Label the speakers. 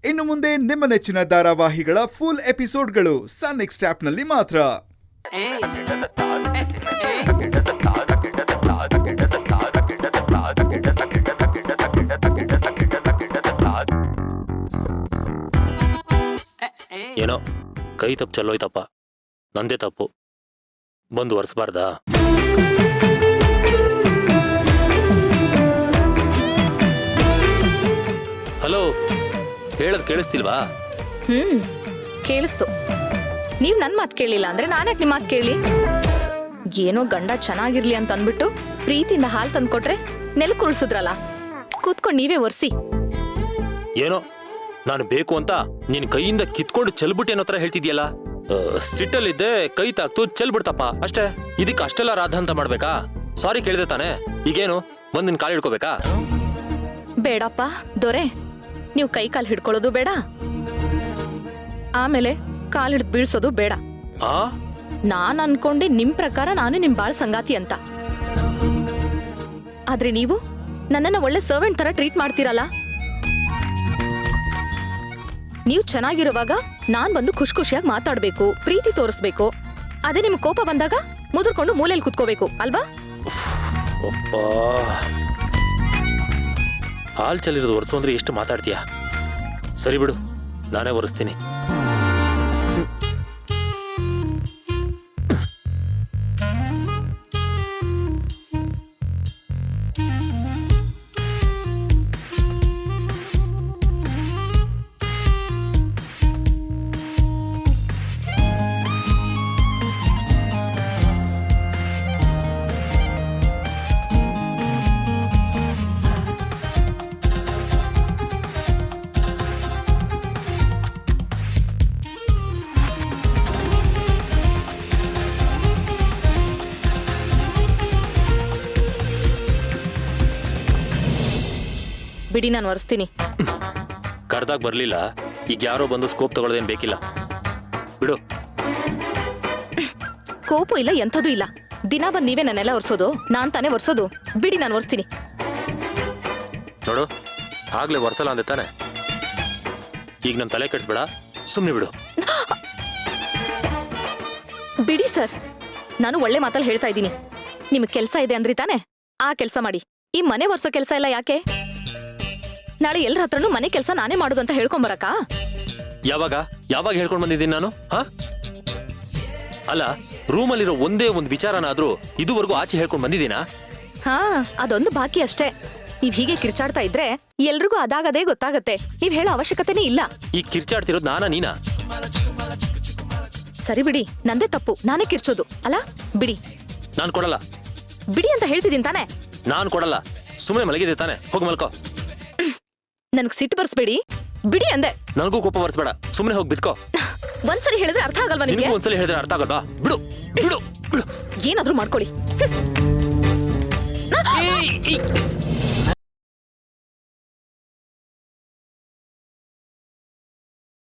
Speaker 1: ಇನ್ನು ಮುಂದೆ ನಿಮ್ಮ ನೆಚ್ಚಿನ ಧಾರಾವಾಹಿಗಳ ಫುಲ್ ಎಪಿಸೋಡ್ಗಳು ಸನ್ ನೆಕ್ಸ್ಟ್ ಆಪ್ನಲ್ಲಿ ಮಾತ್ರ.
Speaker 2: ಏನೋ ಕೈ ತಪ್ಪು ಚೆಲ್ಲೋಯ್ತಪ್ಪ, ನಂದೇ ತಪ್ಪು. ಬಂದು ಒರೆಸ್ಬಾರ್ದಾ? ಹಲೋ, ಹೇಳದ್ ಕೇಳಿಸ್ತಿಲ್ವಾ?
Speaker 3: ಕೇಳಿಸ್ತು. ನೀವ್ ನನ್ ಮಾತ್ ಕೇಳಿಲ್ಲ ಅಂದ್ರೆ ನಾನ್ಯಾಕೆ ನಿಮ್ ಮಾತ್ ಕೇಳಿ? ಏನೋ ಗಂಡ ಚೆನ್ನಾಗಿರ್ಲಿ ಅಂತ ಅಂದ್ಬಿಟ್ಟು ಪ್ರೀತಿಯಿಂದ ಹಾಲ್ ತಂದ್ಕೊಟ್ರೆ ನೆಲಕ್ಕೆ ಉರುಳಿಸಿದ್ರಲ್ಲ, ಕೂತ್ಕೊಂಡ್ ನೀವೇ ಒರ್ಸಿ.
Speaker 2: ಏನೋ ನಾನು ಬೇಕು ಅಂತ ನಿನ್ ಕೈಯಿಂದ ಕಿತ್ಕೊಂಡು ಚೆಲ್ಬಿಟ್ಟು ಏನೋ ತರ ಹೇಳ್ತಿದ್ಯಲ್ಲ. ಸಿಟ್ಟಲ್ಲಿದ್ದೆ, ಕೈ ತಾಕ್ತು ಚೆಲ್ಬಿಡ್ತಪ್ಪ ಅಷ್ಟೇ. ಇದಕ್ಕೆ ಅಷ್ಟೆಲ್ಲ ರಾಧ ಅಂತ ಮಾಡ್ಬೇಕಾ? ಸಾರಿ ಕೇಳಿದೆ ತಾನೆ, ಈಗೇನು ಬಂದ್ ನಿನ್ ಕಾಲು ಹಿಡ್ಕೋಬೇಕಾ?
Speaker 3: ಬೇಡಪ್ಪ ದೊರೆ, ನೀವು ಕೈ ಕಾಲು ಹಿಡ್ಕೊಳ್ಳೋದು ಬೇಡ, ಆಮೇಲೆ ಕಾಲ್ ಹಿಡ್ದು ಬೀಳ್ಸೋದು ಬೇಡ. ನಾನ್ ಅನ್ಕೊಂಡೆ ನಿಮ್ ಪ್ರಕಾರ ನಾನು ನಿಮ್ ಬಾಳ್ ಸಂಗಾತಿ ಅಂತ. ಆದ್ರೆ ನೀವು ನನ್ನನ್ನ ಒಳ್ಳೆ ಸರ್ವೆಂಟ್ ತರ ಟ್ರೀಟ್ ಮಾಡ್ತೀರಲ್ಲ. ನೀವು ಚೆನ್ನಾಗಿರುವಾಗ ನಾನ್ ಬಂದು ಖುಷಿ ಖುಷಿಯಾಗಿ ಮಾತಾಡ್ಬೇಕು, ಪ್ರೀತಿ ತೋರಿಸ್ಬೇಕು. ಅದೇ ನಿಮ್ಗೆ ಕೋಪ ಬಂದಾಗ ಮುದುರ್ಕೊಂಡು ಮೂಲೆಯಲ್ಲಿ ಕುತ್ಕೋಬೇಕು ಅಲ್ವಾ?
Speaker 2: ಹಾಲ್ ಚೆಲ್ಲಿರೋದು ಒರೆಸು ಅಂದ್ರೆ ಎಷ್ಟು ಮಾತಾಡ್ತೀಯಾ? ಸರಿ ಬಿಡು, ನಾನೇ ಒರೆಸ್ತೀನಿ.
Speaker 3: ಬಿಡಿ, ನಾನು ಒರೆಸ್ತೀನಿ.
Speaker 2: ಕರ್ದಾಗ ಬರ್ಲಿಲ್ಲ, ಈಗ ಯಾರೋ ಬಂದು ಸ್ಕೋಪ್ ತಗೊಳ್ಳೋದೇನ್ ಬೇಕಿಲ್ಲ, ಬಿಡು.
Speaker 3: ಸ್ಕೋಪು ಇಲ್ಲ, ಎಂಥದೂ ಇಲ್ಲ. ದಿನ ಬಂದ್ ನೀವೇ ನನ್ನೆಲ್ಲ ಒರೆಸೋದು? ನಾನ್ ತಾನೇ ಒರೆಸೋದು. ಬಿಡಿ, ನಾನು ಒರೆಸ್ತೀನಿ.
Speaker 2: ನೋಡು, ಆಗ್ಲೇ ಒರೆಸಲ್ಲ ಅಂದೆ ತಾನೆ. ಈಗ ನನ್ ತಲೆ ಕೆಡ್ಸ್ಬೇಡ, ಸುಮ್ನೆ ಬಿಡು.
Speaker 3: ಬಿಡಿ ಸರ್, ನಾನು ಒಳ್ಳೆ ಮಾತಲ್ಲಿ ಹೇಳ್ತಾ ಇದ್ದೀನಿ. ನಿಮ್ಗೆ ಕೆಲ್ಸ ಇದೆ ಅಂದ್ರಿ ತಾನೆ, ಆ ಕೆಲ್ಸ ಮಾಡಿ. ಈ ಮನೆ ಒರೆಸೋ ಕೆಲ್ಸ ಎಲ್ಲ ಯಾಕೆ? ನಾಳೆ ಎಲ್ಲರ ಹತ್ರನೂ ಮನೆ ಕೆಲಸ ನಾನೇ ಮಾಡೋದು ಅಂತ ಹೇಳ್ಕೊಂಬರಕ?
Speaker 2: ಯಾವಾಗ ಹೇಳ್ಕೊಂಡ್ ಬಂದಿದ್ದೀನಿ ನಾನು? ಅಲ್ಲ, ರೂಮಲ್ಲಿರೋ ಒಂದೇ ಒಂದು ವಿಚಾರನಾದ್ರೂ ಇದುವರೆಗೂ ಆಚೆ ಹೇಳ್ಕೊಂಡ್ ಬಂದಿದ್ದೀನಾ?
Speaker 3: ಅದೊಂದು ಬಾಕಿ ಅಷ್ಟೇ. ನೀವ್ ಹೀಗೆ ಕಿರ್ಚಾಡ್ತಾ ಇದ್ರೆ ಎಲ್ರಿಗೂ ಅದಾಗದೇ ಗೊತ್ತಾಗತ್ತೆ. ನೀವ್ ಹೇಳೋ ಅವಶ್ಯಕತೆನೇ ಇಲ್ಲ.
Speaker 2: ಈ ಕಿರ್ಚಾಡ್ತಿರೋದು ನಾನಾ ನೀನಾ?
Speaker 3: ಸರಿ ಬಿಡಿ, ನಂದೇ ತಪ್ಪು, ನಾನೇ ಕಿರ್ಚೋದು ಅಲ್ಲ. ಬಿಡಿ,
Speaker 2: ನಾನ್ ಕೊಡಲ್ಲ.
Speaker 3: ಬಿಡಿ ಅಂತ ಹೇಳ್ತಿದ್ದೀನಿ ತಾನೆ.
Speaker 2: ನಾನ್ ಕೊಡಲ್ಲ. ಸುಮ್ಮನೆ ಮಲಗಿದೆ ತಾನೆ, ಹೋಗಿ ಮಲ್ಕೋ.
Speaker 3: ನನ್ಗ್ ಸಿಟ್ಟು ಬರ್ಸ್ಬೇಡಿ, ಬಿಡಿ ಅಂದೆ.
Speaker 2: ನನಗೂ ಕೋಪ ಬರ್ಸ್ಬೇಡ, ಸುಮ್ಮನೆ ಹೋಗಿ ಬಿದ್ಕೋ.
Speaker 3: ಒಂದ್ಸರಿ ಹೇಳಿದ್ರೆ ಅರ್ಥ ಆಗಲ್ವಾ ನಿಮ್ಗೆ?
Speaker 2: ಒಂದ್ಸಲಿ ಹೇಳಿದ್ರೆ ಅರ್ಥ ಆಗಲ್ವಾ? ಬಿಡು ಬಿಡು ಬಿಡು.
Speaker 3: ಏನಾದ್ರೂ ಮಾಡ್ಕೊಳ್ಳಿ.